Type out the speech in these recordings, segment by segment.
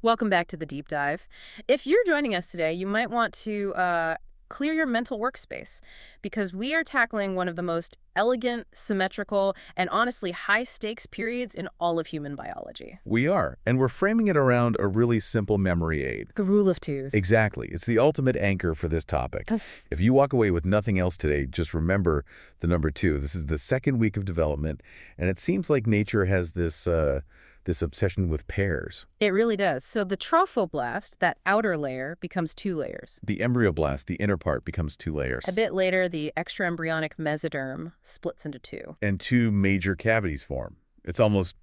Welcome back to the deep dive. If you're joining us today, you might want to clear your mental workspace because we are tackling one of the most elegant, symmetrical, and honestly high-stakes periods in all of human biology. We are, and we're framing it around a really simple memory aid. The rule of twos. Exactly. It's the ultimate anchor for this topic. If you walk away with nothing else today, just remember the number 2. This is the second week of development, and it seems like nature has this obsession with pairs. It really does. So the trophoblast, that outer layer, becomes 2 layers. The embryoblast, the inner part, becomes 2 layers. A bit later, the extraembryonic mesoderm splits into 2. And 2 major cavities form. It's almost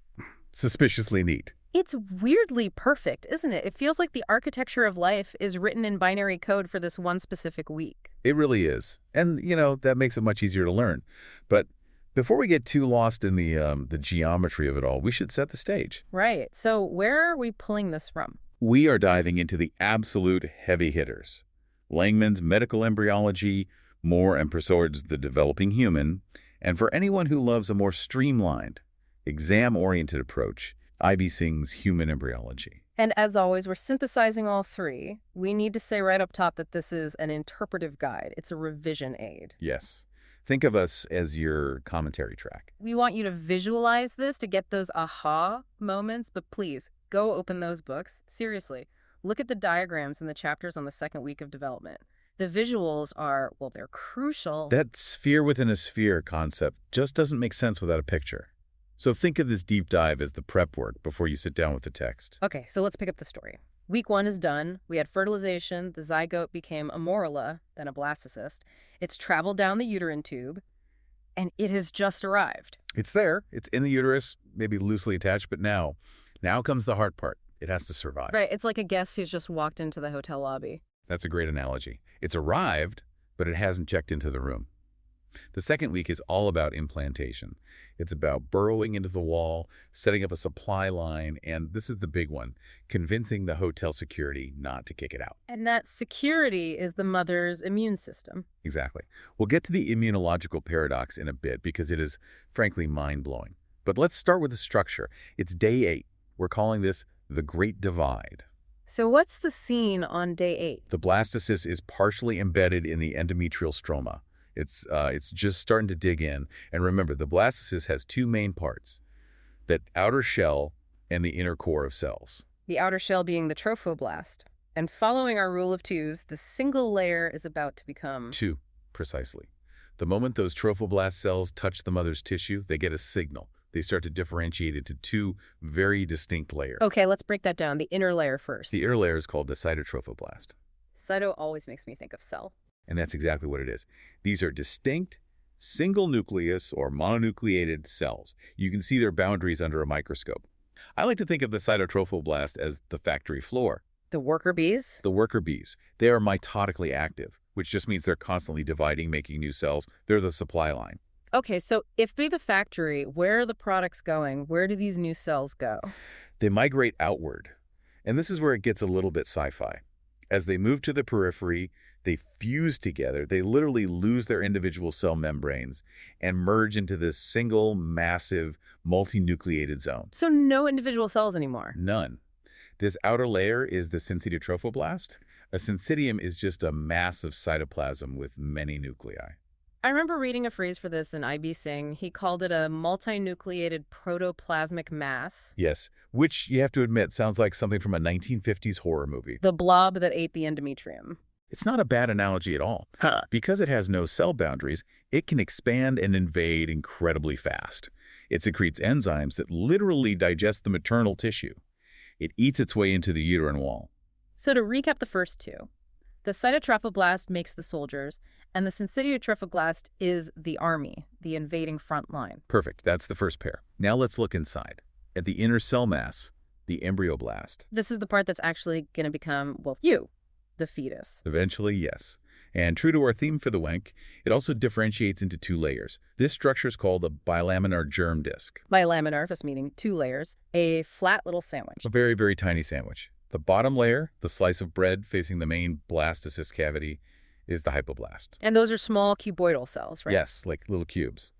suspiciously neat. It's weirdly perfect, isn't it? It feels like the architecture of life is written in binary code for this one specific week. It really is. And, that makes it much easier to learn. But before we get too lost in the geometry of it all, we should set the stage. Right. So where are we pulling this from? We are diving into the absolute heavy hitters. Langman's Medical Embryology, Moore and Persaud's The Developing Human, and for anyone who loves a more streamlined, exam-oriented approach, I.B. Singh's Human Embryology. And as always, we're synthesizing all 3. We need to say right up top that this is an interpretive guide. It's a revision aid. Yes. Think of us as your commentary track. We want you to visualize this to get those aha moments, but please, go open those books. Seriously, look at the diagrams in the chapters on the second week of development. The visuals are, well, they're crucial. That sphere within a sphere concept just doesn't make sense without a picture. So think of this deep dive as the prep work before you sit down with the text. Okay, so let's pick up the story. Week 1 is done. We had fertilization. The zygote became a morula, then a blastocyst. It's traveled down the uterine tube, and it has just arrived. It's there. It's in the uterus, maybe loosely attached, but now comes the hard part. It has to survive. Right, it's like a guest who's just walked into the hotel lobby. That's a great analogy. It's arrived, but it hasn't checked into the room. The second week is all about implantation. It's about burrowing into the wall, setting up a supply line, and this is the big one, convincing the hotel security not to kick it out. And that security is the mother's immune system. Exactly. We'll get to the immunological paradox in a bit because it is, frankly, mind-blowing. But let's start with the structure. It's day 8. We're calling this the Great Divide. So what's the scene on day 8? The blastocyst is partially embedded in the endometrial stroma. It's just starting to dig in. And remember, the blastocyst has 2 main parts, that outer shell and the inner core of cells. The outer shell being the trophoblast. And following our rule of 2s, the single layer is about to become 2, precisely. The moment those trophoblast cells touch the mother's tissue, they get a signal. They start to differentiate into 2 very distinct layers. Okay, let's break that down. The inner layer first. The inner layer is called the cytotrophoblast. Cyto always makes me think of cell. And that's exactly what it is. These are distinct, single nucleus or mononucleated cells. You can see their boundaries under a microscope. I like to think of the cytotrophoblast as the factory floor. The worker bees? The worker bees. They are mitotically active, which just means they're constantly dividing, making new cells. They're the supply line. Okay, so if they're the factory, where are the products going? Where do these new cells go? They migrate outward. And this is where it gets a little bit sci-fi. As they move to the periphery, they fuse together. They literally lose their individual cell membranes and merge into this single, massive, multinucleated zone. So no individual cells anymore? None. This outer layer is the syncytiotrophoblast. A syncytium is just a mass of cytoplasm with many nuclei. I remember reading a phrase for this in I.B. Singh. He called it a multinucleated protoplasmic mass. Yes, which you have to admit sounds like something from a 1950s horror movie. The blob that ate the endometrium. It's not a bad analogy at all. Because it has no cell boundaries, it can expand and invade incredibly fast. It secretes enzymes that literally digest the maternal tissue. It eats its way into the uterine wall. So to recap the first 2, the cytotrophoblast makes the soldiers, and the syncytiotrophoblast is the army, the invading front line. Perfect. That's the first pair. Now let's look inside. At the inner cell mass, the embryoblast. This is the part that's actually going to become, well, you, the fetus. Eventually, yes. And true to our theme for the wank, it also differentiates into 2 layers. This structure is called a bilaminar germ disc. Bilaminar, just meaning 2 layers, a flat little sandwich. A very, very tiny sandwich. The bottom layer, the slice of bread facing the main blastocyst cavity, is the hypoblast. And those are small cuboidal cells, right? Yes, like little cubes.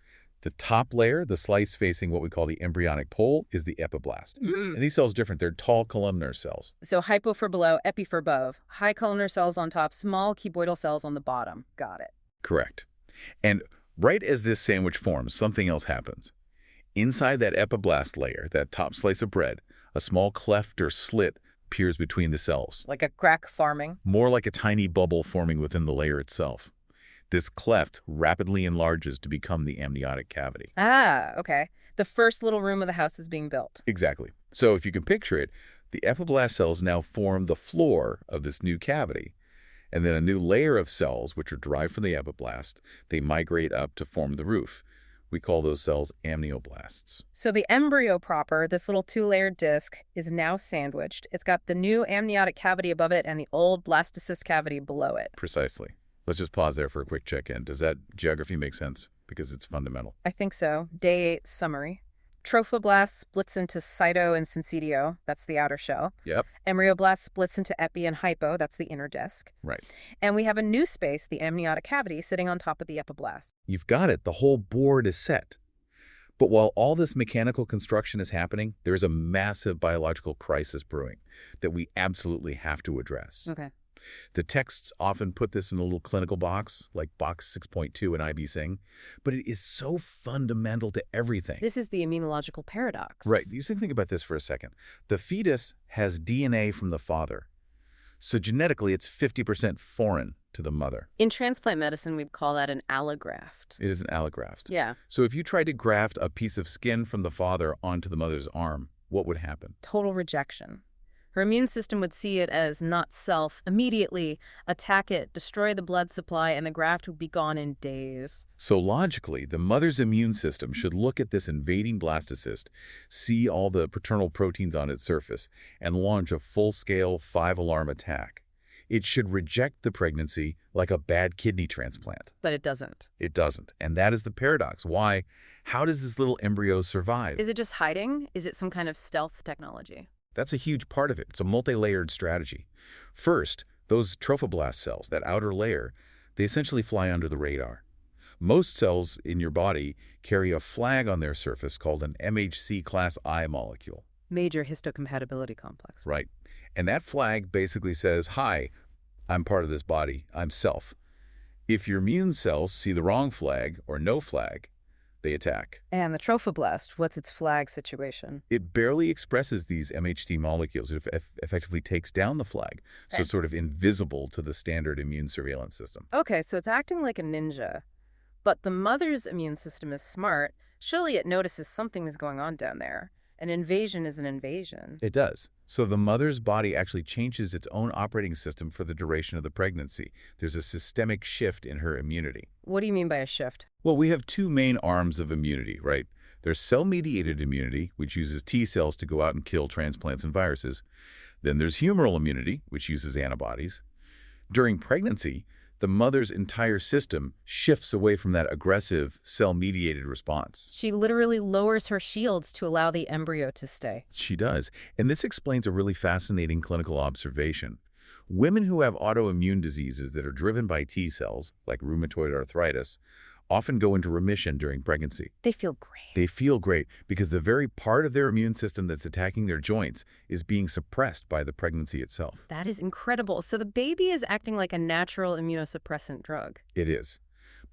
The top layer, the slice facing what we call the embryonic pole, is the epiblast. Mhm. And these cells are different. They're tall columnar cells. So hypo for below, epi for above. High columnar cells on top, small cuboidal cells on the bottom. Got it. Correct. And right as this sandwich forms, something else happens. Inside that epiblast layer, that top slice of bread, a small cleft or slit appears between the cells, Like a crack farming. more like a tiny bubble forming within the layer itself. This cleft rapidly enlarges to become the amniotic cavity. Ah, okay. The first little room of the house is being built. Exactly. So if you can picture it, the epiblast cells now form the floor of this new cavity. And then a new layer of cells, which are derived from the epiblast, they migrate up to form the roof. We call those cells amnioblasts. So the embryo proper, this little two-layered disc, is now sandwiched. It's got the new amniotic cavity above it and the old blastocyst cavity below it. Precisely. Let's just pause there for a quick check-in. Does that geography make sense? Because it's fundamental. I think so. Day 8 summary. Trophoblast splits into cyto and syncytio. That's the outer shell. Yep. Embryoblast splits into epi and hypo. That's the inner disc. Right. And we have a new space, the amniotic cavity, sitting on top of the epiblast. You've got it. The whole board is set. But while all this mechanical construction is happening, there's a massive biological crisis brewing that we absolutely have to address. Okay. The texts often put this in a little clinical box, like box 6.2 in IB Sing, but it is so fundamental to everything. This is the immunological paradox. Right. You should think about this for a second. The fetus has DNA from the father. So genetically, it's 50% foreign to the mother. In transplant medicine, we'd call that an allograft. It is an allograft. Yeah. So if you tried to graft a piece of skin from the father onto the mother's arm, what would happen? Total rejection. Her immune system would see it as not self, immediately attack it, destroy the blood supply, and the graft would be gone in days. So logically, the mother's immune system should look at this invading blastocyst, see all the paternal proteins on its surface, and launch a full-scale 5-alarm attack. It should reject the pregnancy like a bad kidney transplant. But it doesn't. It doesn't. And that is the paradox. Why? How does this little embryo survive? Is it just hiding? Is it some kind of stealth technology? That's a huge part of it. It's a multi-layered strategy. First, those trophoblast cells, that outer layer, they essentially fly under the radar. Most cells in your body carry a flag on their surface called an MHC class I molecule. Major histocompatibility complex. Right. And that flag basically says, hi, I'm part of this body. I'm self. If your immune cells see the wrong flag or no flag, they attack. And the trophoblast, what's its flag situation? It barely expresses these MHC molecules. It effectively takes down the flag, so Okay. it's sort of invisible to the standard immune surveillance system. Okay, so it's acting like a ninja. But the mother's immune system is smart. Surely it notices something is going on down there. An invasion is an invasion. It does. So the mother's body actually changes its own operating system for the duration of the pregnancy. There's a systemic shift in her immunity. What do you mean by a shift? Well, we have two main arms of immunity, right? There's cell-mediated immunity, which uses T cells to go out and kill transplants and viruses. Then there's humoral immunity, which uses antibodies. During pregnancy, the mother's entire system shifts away from that aggressive cell-mediated response. She literally lowers her shields to allow the embryo to stay. She does. And this explains a really fascinating clinical observation. Women who have autoimmune diseases that are driven by T cells, like rheumatoid arthritis, often go into remission during pregnancy. They feel great. They feel great because the very part of their immune system that's attacking their joints is being suppressed by the pregnancy itself. That is incredible. So the baby is acting like a natural immunosuppressant drug. It is.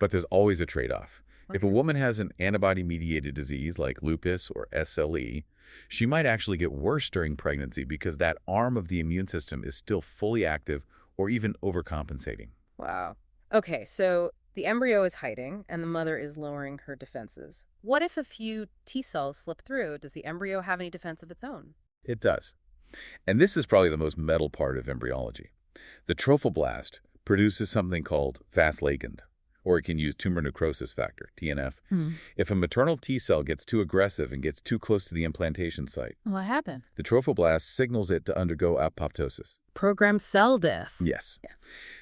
But there's always a trade-off. If a Okay. woman has an antibody-mediated disease like lupus or SLE, she might actually get worse during pregnancy because that arm of the immune system is still fully active or even overcompensating. Wow. Okay, so the embryo is hiding and the mother is lowering her defenses. What if a few T cells slip through? Does the embryo have any defense of its own? It does. And this is probably the most metal part of embryology. The trophoblast produces something called Fas ligand, or it can use tumor necrosis factor, TNF. If a maternal T cell gets too aggressive and gets too close to the implantation site, What happened? the trophoblast signals it to undergo apoptosis. Programmed cell death. Yes. Yeah.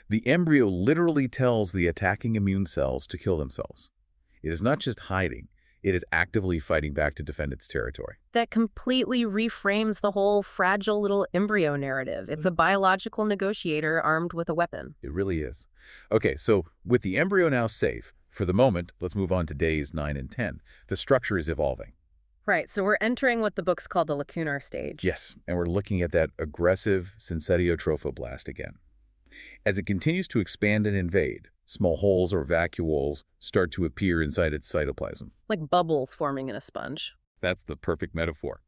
The embryo literally tells the attacking immune cells to kill themselves. It is not just hiding. It is actively fighting back to defend its territory. That completely reframes the whole fragile little embryo narrative. It's a biological negotiator armed with a weapon. It really is. Okay, so with the embryo now safe, For the moment, let's move on to days 9 and 10. The structure is evolving. Right, so we're entering what the book's called the lacunar stage. Yes, and we're looking at that aggressive syncytiotrophoblast again. As it continues to expand and invade, small holes or vacuoles start to appear inside its cytoplasm. Like bubbles forming in a sponge. That's the perfect metaphor.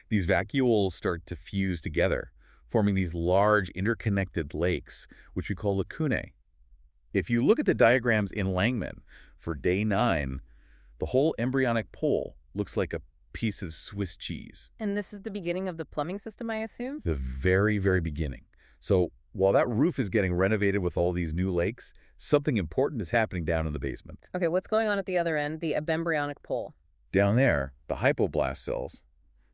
These vacuoles start to fuse together, forming these large interconnected lakes, which we call lacunae. If you look at the diagrams in Langman for day 9, the whole embryonic pole looks like a piece of Swiss cheese. And this is the beginning of the plumbing system, I assume? The very, very beginning. So while that roof is getting renovated with all these new lakes, something important is happening down in the basement. Okay, what's going on at the other end, the embryonic pole? Down there, the hypoblast cells,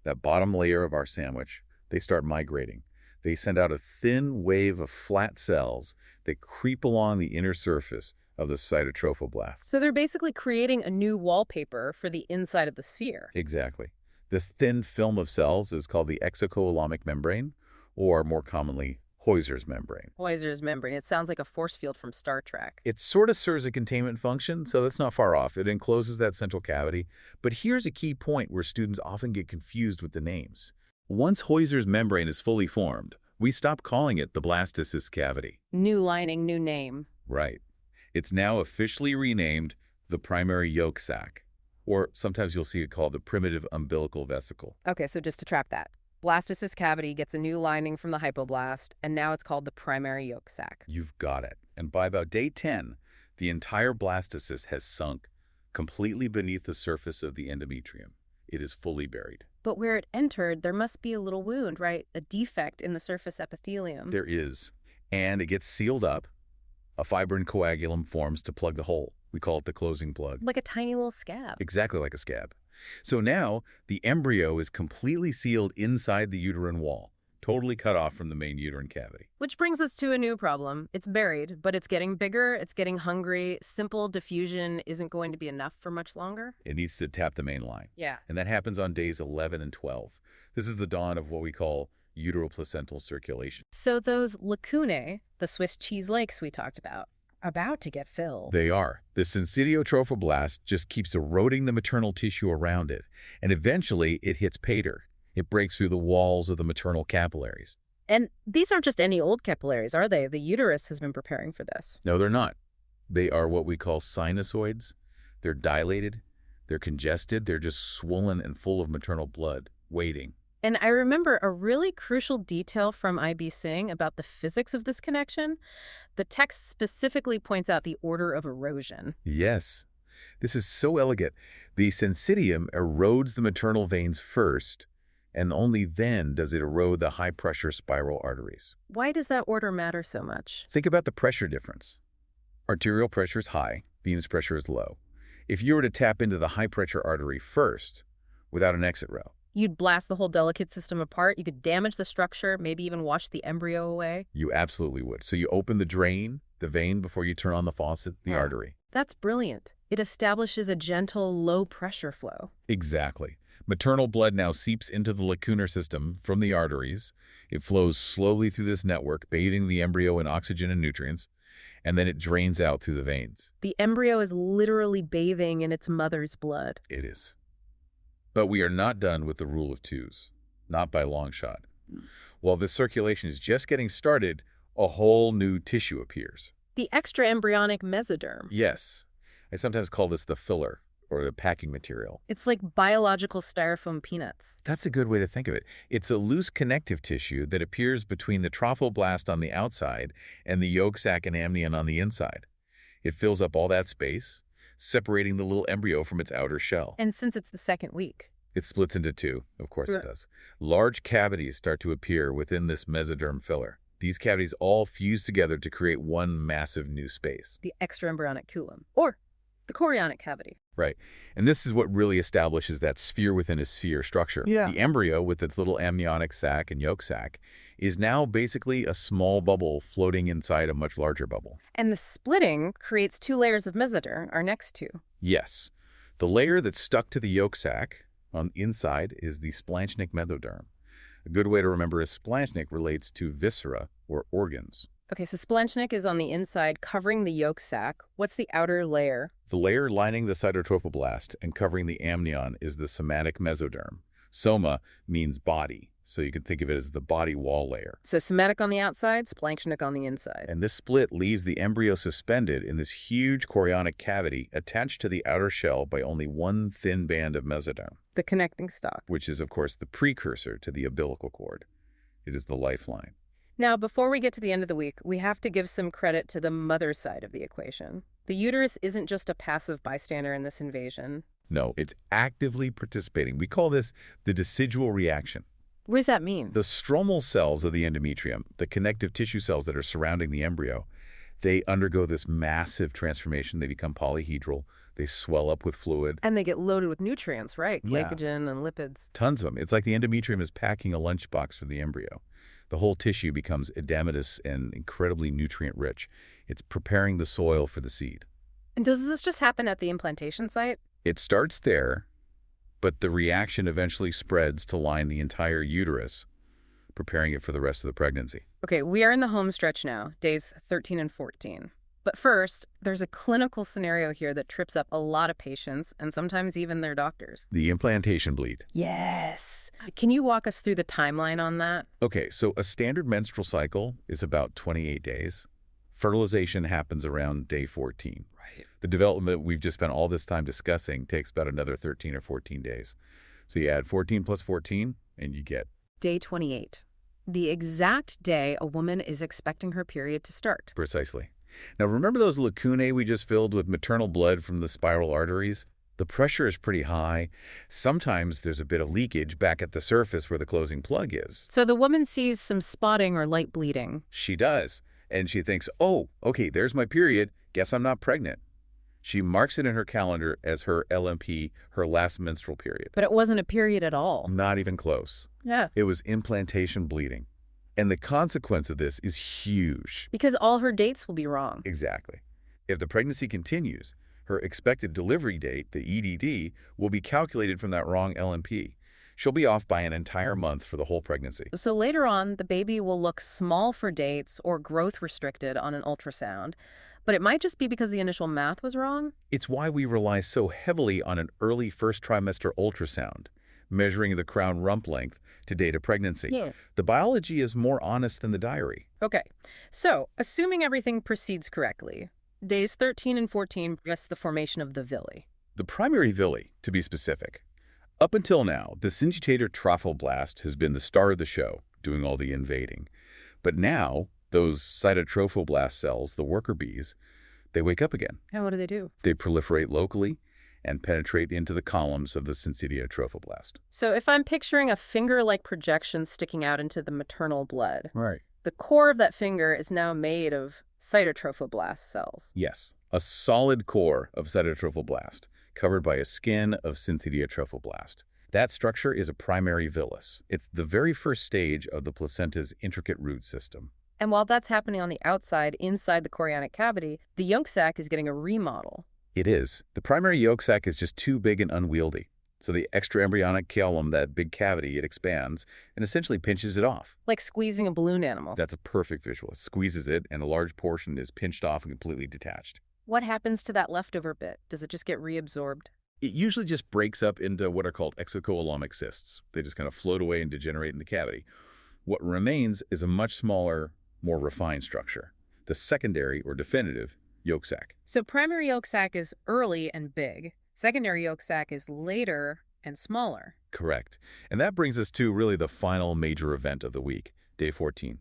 that bottom layer of our sandwich, they start migrating. They send out a thin wave of flat cells that creep along the inner surface of the cytotrophoblast. So they're basically creating a new wallpaper for the inside of the sphere. Exactly. This thin film of cells is called the exocoelomic membrane, or more commonly, Heuser's membrane. Heuser's membrane. It sounds like a force field from Star Trek. It sort of serves a containment function, so that's not far off. It encloses that central cavity. But here's a key point where students often get confused with the names. Once Heuser's membrane is fully formed, we stop calling it the blastocyst cavity. New lining, new name. Right. It's now officially renamed the primary yolk sac, or sometimes you'll see it called the primitive umbilical vesicle. Okay, so just to trap that. Blastocyst cavity gets a new lining from the hypoblast, and now it's called the primary yolk sac. You've got it. And by about day 10, the entire blastocyst has sunk completely beneath the surface of the endometrium. It is fully buried. But where it entered, there must be a little wound, right? A defect in the surface epithelium. There is. And it gets sealed up. A fibrin coagulum forms to plug the hole. We call it the closing plug. Like a tiny little scab. Exactly like a scab. So now, the embryo is completely sealed inside the uterine wall, totally cut off from the main uterine cavity. Which brings us to a new problem. It's buried, but it's getting bigger, it's getting hungry. Simple diffusion isn't going to be enough for much longer. It needs to tap the main line. Yeah. And that happens on days 11 and 12. This is the dawn of what we call uteroplacental circulation. So those lacunae, the Swiss cheese lakes we talked about to get filled. They are. The syncytiotrophoblast just keeps eroding the maternal tissue around it, and eventually it hits pater. It breaks through the walls of the maternal capillaries. And these aren't just any old capillaries, are they? The uterus has been preparing for this. No, they're not. They are what we call sinusoids. They're dilated, they're congested, they're just swollen and full of maternal blood, waiting. And I remember a really crucial detail from IB Singh about the physics of this connection. The text specifically points out the order of erosion. Yes. This is so elegant. The syncytium erodes the maternal veins first, and only then does it erode the high-pressure spiral arteries. Why does that order matter so much? Think about the pressure difference. Arterial pressure is high, venous pressure is low. If you were to tap into the high-pressure artery first, without an exit route, You'd blast the whole delicate system apart. You could damage the structure, maybe even wash the embryo away. you absolutely would. So you open the drain, the vein, before you turn on the faucet, the artery. That's brilliant. It establishes a gentle, low-pressure flow. Exactly. Maternal blood now seeps into the lacunar system from the arteries. It flows slowly through this network, bathing the embryo in oxygen and nutrients, and then it drains out through the veins. The embryo is literally bathing in its mother's blood. It is. But we are not done with the rule of twos, not by a long shot. While this circulation is just getting started, a whole new tissue appears. The extraembryonic mesoderm. Yes, I sometimes call this the filler, or the packing material. It's like biological styrofoam peanuts. That's a good way to think of it. It's a loose connective tissue that appears between the trophoblast on the outside and the yolk sac and amnion on the inside. It fills up all that space, separating the little embryo from its outer shell. And since it's the second week, It splits into two, of course it does. Large cavities start to appear within this mesoderm filler. These cavities all fuse together to create one massive new space. the extraembryonic culum, or the chorionic cavity. Right. And this is what really establishes that sphere within a sphere structure. Yeah. The embryo, with its little amniotic sac and yolk sac, is now basically a small bubble floating inside a much larger bubble. And the splitting creates two layers of mesoderm, our next two. Yes. The layer that's stuck to the yolk sac on the inside is the splanchnic mesoderm. A good way to remember is splanchnic relates to viscera, or organs. Okay, so splanchnic is on the inside, covering the yolk sac. What's the outer layer? The layer lining the cytotrophoblast and covering the amnion is the somatic mesoderm. Soma means body, so you can think of it as the body wall layer. So somatic on the outside, splanchnic on the inside. And this split leaves the embryo suspended in this huge chorionic cavity attached to the outer shell by only one thin band of mesoderm, The connecting stalk. which is, of course, the precursor to the umbilical cord. It is the lifeline. Now, before we get to the end of the week, we have to give some credit to the mother side of the equation. The uterus isn't just a passive bystander in this invasion. No, it's actively participating. We call this the decidual reaction. What does that mean? The stromal cells of the endometrium, the connective tissue cells that are surrounding the embryo, they undergo this massive transformation. They become polyhedral. They swell up with fluid. And they get loaded with nutrients, right? Yeah. Glycogen and lipids. Tons of them. It's like the endometrium is packing a lunchbox for the embryo. The whole tissue becomes edematous and incredibly nutrient-rich. It's preparing the soil for the seed. And does this just happen at the implantation site? It starts there, but the reaction eventually spreads to line the entire uterus, preparing it for the rest of the pregnancy. Okay, we are in the home stretch now, days 13 and 14. But first, there's a clinical scenario here that trips up a lot of patients and sometimes even their doctors. The implantation bleed. Yes. Can you walk us through the timeline on that? Okay, so a standard menstrual cycle is about 28 days. Fertilization happens around day 14. Right. The development we've just spent all this time discussing takes about another 13 or 14 days. So you add 14 plus 14, and you get Day 28. The exact day a woman is expecting her period to start. precisely. Now, remember those lacunae we just filled with maternal blood from the spiral arteries? The pressure is pretty high. Sometimes there's a bit of leakage back at the surface where the closing plug is. So the woman sees some spotting or light bleeding. She does. And she thinks, oh, okay, there's my period. Guess I'm not pregnant. She marks it in her calendar as her LMP, her last menstrual period. But it wasn't a period at all. Not even close. Yeah. It was implantation bleeding. And the consequence of this is huge. Because all her dates will be wrong. Exactly. If the pregnancy continues, her expected delivery date, the EDD, will be calculated from that wrong LMP. She'll be off by an entire month for the whole pregnancy. So later on, the baby will look small for dates or growth restricted on an ultrasound. But it might just be because the initial math was wrong. It's why we rely so heavily on an early first trimester ultrasound, measuring the crown rump length to date a pregnancy. Yeah. The biology is more honest than the diary. Okay, so assuming everything proceeds correctly, days 13 and 14 progress the formation of the villi. The primary villi, to be specific. Up until now, the syngitator trophoblast has been the star of the show, doing all the invading. But now, those cytotrophoblast cells, the worker bees, they wake up again. And what do they do? They proliferate locally and penetrate into the columns of the syncytia trophoblast. So if I'm picturing a finger-like projection sticking out into the maternal blood, Right. the core of that finger is now made of cytotrophoblast cells. Yes, a solid core of cytotrophoblast, covered by a skin of syncytia trophoblast. That structure is a primary villus. It's the very first stage of the placenta's intricate root system. And while that's happening on the outside, inside the chorionic cavity, the yolk sac is getting a remodel. It is. The primary yolk sac is just too big and unwieldy. So the extraembryonic caulum, that big cavity, it expands and essentially pinches it off. Like squeezing a balloon animal. That's a perfect visual. It squeezes it, and a large portion is pinched off and completely detached. What happens to that leftover bit? Does it just get reabsorbed? It usually just breaks up into what are called exocoelomic cysts. They just kind of float away and degenerate in the cavity. What remains is a much smaller, more refined structure, the secondary or definitive yolk sac. So primary yolk sac is early and big. Secondary yolk sac is later and smaller. Correct. And that brings us to really the final major event of the week, day 14.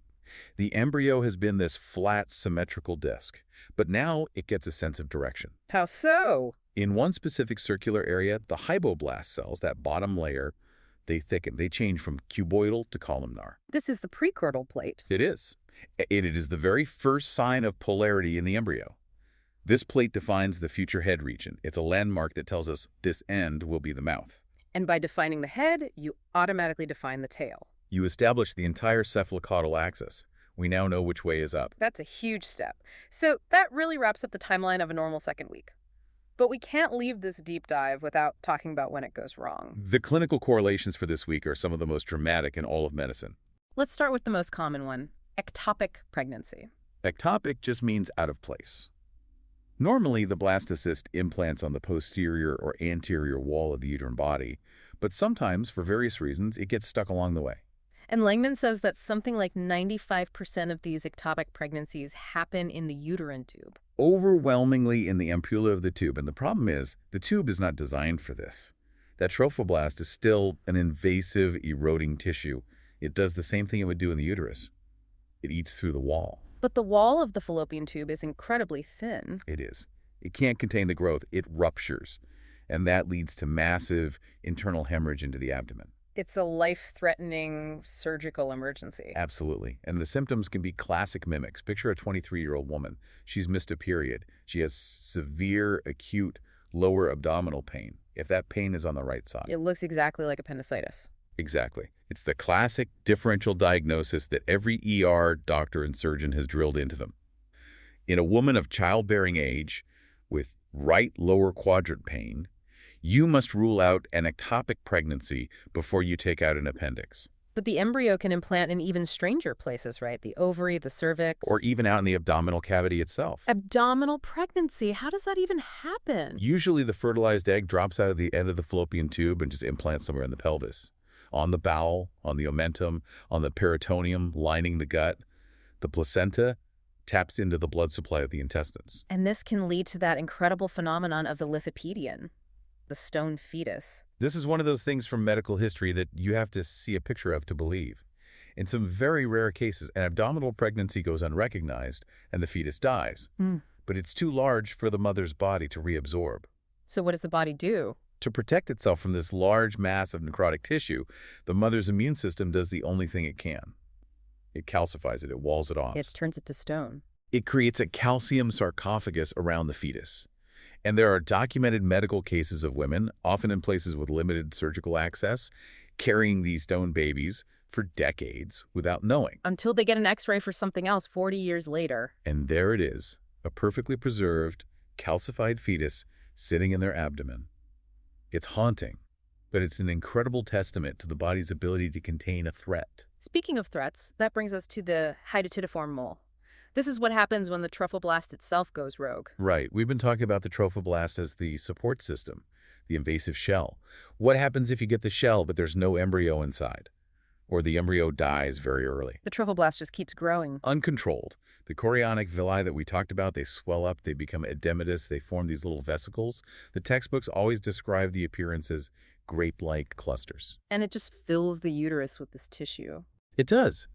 The embryo has been this flat, symmetrical disc, but now it gets a sense of direction. How so? In one specific circular area, the hypoblast cells, that bottom layer, they thicken. They change from cuboidal to columnar. This is the precordial plate. It is. It is the very first sign of polarity in the embryo. This plate defines the future head region. It's a landmark that tells us this end will be the mouth. And by defining the head, you automatically define the tail. You establish the entire cephalocaudal axis. We now know which way is up. That's a huge step. So that really wraps up the timeline of a normal second week. But we can't leave this deep dive without talking about when it goes wrong. The clinical correlations for this week are some of the most dramatic in all of medicine. Let's start with the most common one, ectopic pregnancy. Ectopic just means out of place. Normally, the blastocyst implants on the posterior or anterior wall of the uterine body, but sometimes, for various reasons, it gets stuck along the way. And Langman says that something like 95% of these ectopic pregnancies happen in the uterine tube. Overwhelmingly in the ampulla of the tube, and the problem is, the tube is not designed for this. That trophoblast is still an invasive, eroding tissue. It does the same thing it would do in the uterus. It eats through the wall. But the wall of the fallopian tube is incredibly thin. It is. It can't contain the growth. It ruptures, and that leads to massive internal hemorrhage into the abdomen. It's a life-threatening surgical emergency. Absolutely. And the symptoms can be classic mimics. Picture a 23-year-old woman. She's missed a period. She has severe, acute, lower abdominal pain, if that pain is on the right side. It looks exactly like appendicitis. Exactly. It's the classic differential diagnosis that every ER doctor and surgeon has drilled into them. In a woman of childbearing age with right lower quadrant pain, you must rule out an ectopic pregnancy before you take out an appendix. But the embryo can implant in even stranger places, right? The ovary, the cervix. Or even out in the abdominal cavity itself. Abdominal pregnancy, how does that even happen? Usually the fertilized egg drops out of the end of the fallopian tube and just implants somewhere in the pelvis. On the bowel, on the omentum, on the peritoneum lining the gut. The placenta taps into the blood supply of the intestines. And this can lead to that incredible phenomenon of the lithopedion, the stone fetus. This is one of those things from medical history that you have to see a picture of to believe. In some very rare cases, an abdominal pregnancy goes unrecognized and the fetus dies. But it's too large for the mother's body to reabsorb. So what does the body do? To protect itself from this large mass of necrotic tissue, the mother's immune system does the only thing it can. It calcifies it, it walls it off. It turns it to stone. It creates a calcium sarcophagus around the fetus. And there are documented medical cases of women, often in places with limited surgical access, carrying these stone babies for decades without knowing. Until they get an x-ray for something else 40 years later. And there it is, a perfectly preserved, calcified fetus sitting in their abdomen. It's haunting, but it's an incredible testament to the body's ability to contain a threat. Speaking of threats, that brings us to the hydatidiform mole. This is what happens when the trophoblast itself goes rogue. Right. We've been talking about the trophoblast as the support system, the invasive shell. What happens if you get the shell but there's no embryo inside? Or the embryo dies very early? The trophoblast just keeps growing. Uncontrolled. The chorionic villi that we talked about, they swell up, they become edematous, they form these little vesicles. The textbooks always describe the appearance as grape-like clusters. And it just fills the uterus with this tissue. It does.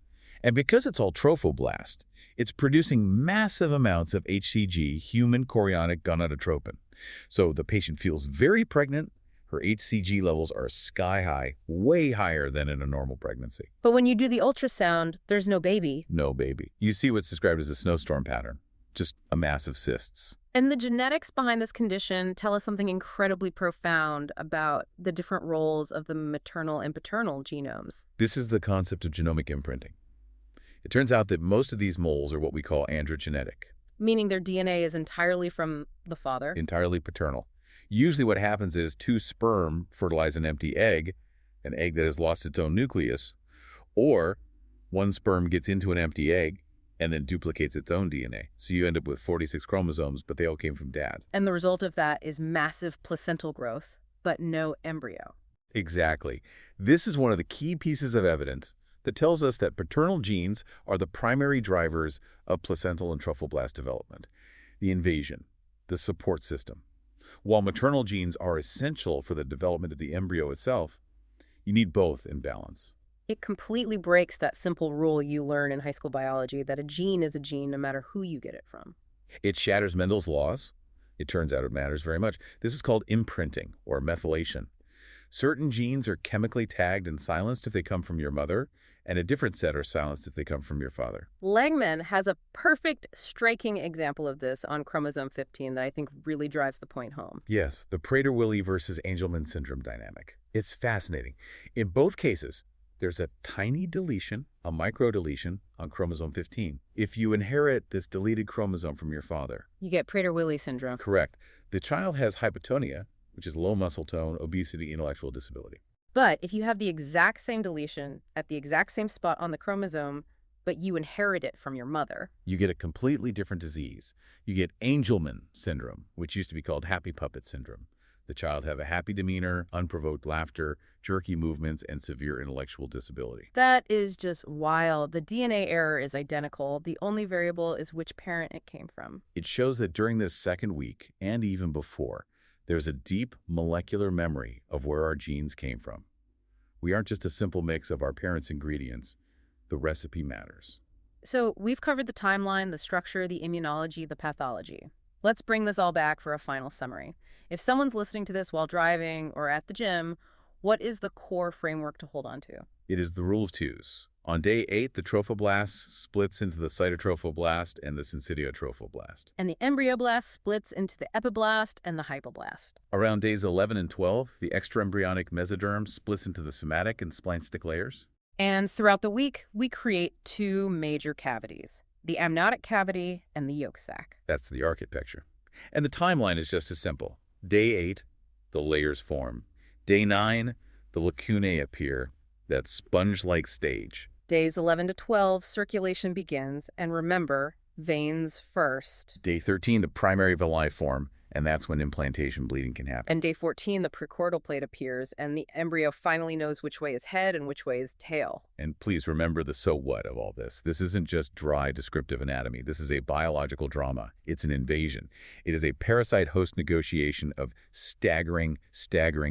And because it's all trophoblast, it's producing massive amounts of HCG, human chorionic gonadotropin. So the patient feels very pregnant. Her HCG levels are sky high, way higher than in a normal pregnancy. But when you do the ultrasound, there's no baby. No baby. You see what's described as a snowstorm pattern, just a mass of cysts. And the genetics behind this condition tell us something incredibly profound about the different roles of the maternal and paternal genomes. This is the concept of genomic imprinting. It turns out that most of these moles are what we call androgenetic. Meaning their DNA is entirely from the father. Entirely paternal. Usually what happens is two sperm fertilize an empty egg, an egg that has lost its own nucleus, or one sperm gets into an empty egg and then duplicates its own DNA. So you end up with 46 chromosomes, but they all came from dad. And the result of that is massive placental growth, but no embryo. Exactly. This is one of the key pieces of evidence that tells us that paternal genes are the primary drivers of placental and trophoblast development, the invasion, the support system. While maternal genes are essential for the development of the embryo itself, you need both in balance. It completely breaks that simple rule you learn in high school biology that a gene is a gene no matter who you get it from. It shatters Mendel's laws. It turns out it matters very much. This is called imprinting or methylation. Certain genes are chemically tagged and silenced if they come from your mother, and a different set are silenced if they come from your father. Langman has a perfect, striking example of this on chromosome 15 that I think really drives the point home. Yes, the Prader-Willi versus Angelman syndrome dynamic. It's fascinating. In both cases, there's a tiny deletion, a microdeletion, on chromosome 15. If you inherit this deleted chromosome from your father, You get Prader-Willi syndrome. correct, the child has hypotonia, which is low muscle tone, obesity, intellectual disability. But if you have the exact same deletion at the exact same spot on the chromosome, but you inherit it from your mother. You get a completely different disease. You get Angelman syndrome, which used to be called happy puppet syndrome. The child have a happy demeanor, unprovoked laughter, jerky movements, and severe intellectual disability. That is just wild. The DNA error is identical. The only variable is which parent it came from. It shows that during this second week, and even before, there's a deep molecular memory of where our genes came from. We aren't just a simple mix of our parents' ingredients. The recipe matters. So we've covered the timeline, the structure, the immunology, the pathology. Let's bring this all back for a final summary. If someone's listening to this while driving or at the gym, what is the core framework to hold on to? It is the rule of twos. On day 8, the trophoblast splits into the cytotrophoblast and the syncytiotrophoblast. And the embryoblast splits into the epiblast and the hypoblast. Around days 11 and 12, the extraembryonic mesoderm splits into the somatic and splanchnic layers. And throughout the week, we create two major cavities, the amniotic cavity and the yolk sac. That's the architecture. And the timeline is just as simple. Day 8, the layers form. Day 9, the lacunae appear, that sponge-like stage. Days 11 to 12, circulation begins, and remember, veins first. Day 13, the primary villi form, and that's when implantation bleeding can happen. And day 14, the precordial plate appears, and the embryo finally knows which way is head and which way is tail. And please remember the so what of all this. This isn't just dry descriptive anatomy. This is a biological drama. It's an invasion. It is a parasite-host negotiation of staggering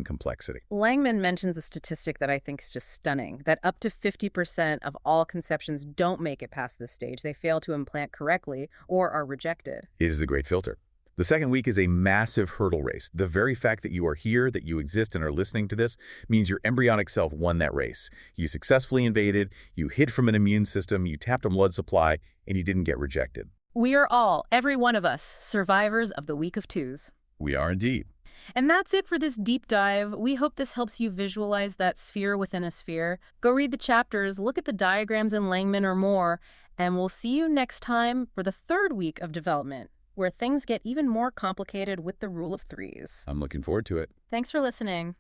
complexity. Langman mentions a statistic that I think is just stunning, that up to 50% of all conceptions don't make it past this stage. They fail to implant correctly or are rejected. It is the great filter. The second week is a massive hurdle race. The very fact that you are here, that you exist and are listening to this, means your embryonic self won that race. You successfully invaded, you hid from an immune system, you tapped a blood supply, and you didn't get rejected. We are all, every one of us, survivors of the week of twos. We are indeed. And that's it for this deep dive. We hope this helps you visualize that sphere within a sphere. Go read the chapters, look at the diagrams in Langman or more, and we'll see you next time for the third week of development, where things get even more complicated with the rule of threes. I'm looking forward to it. Thanks for listening.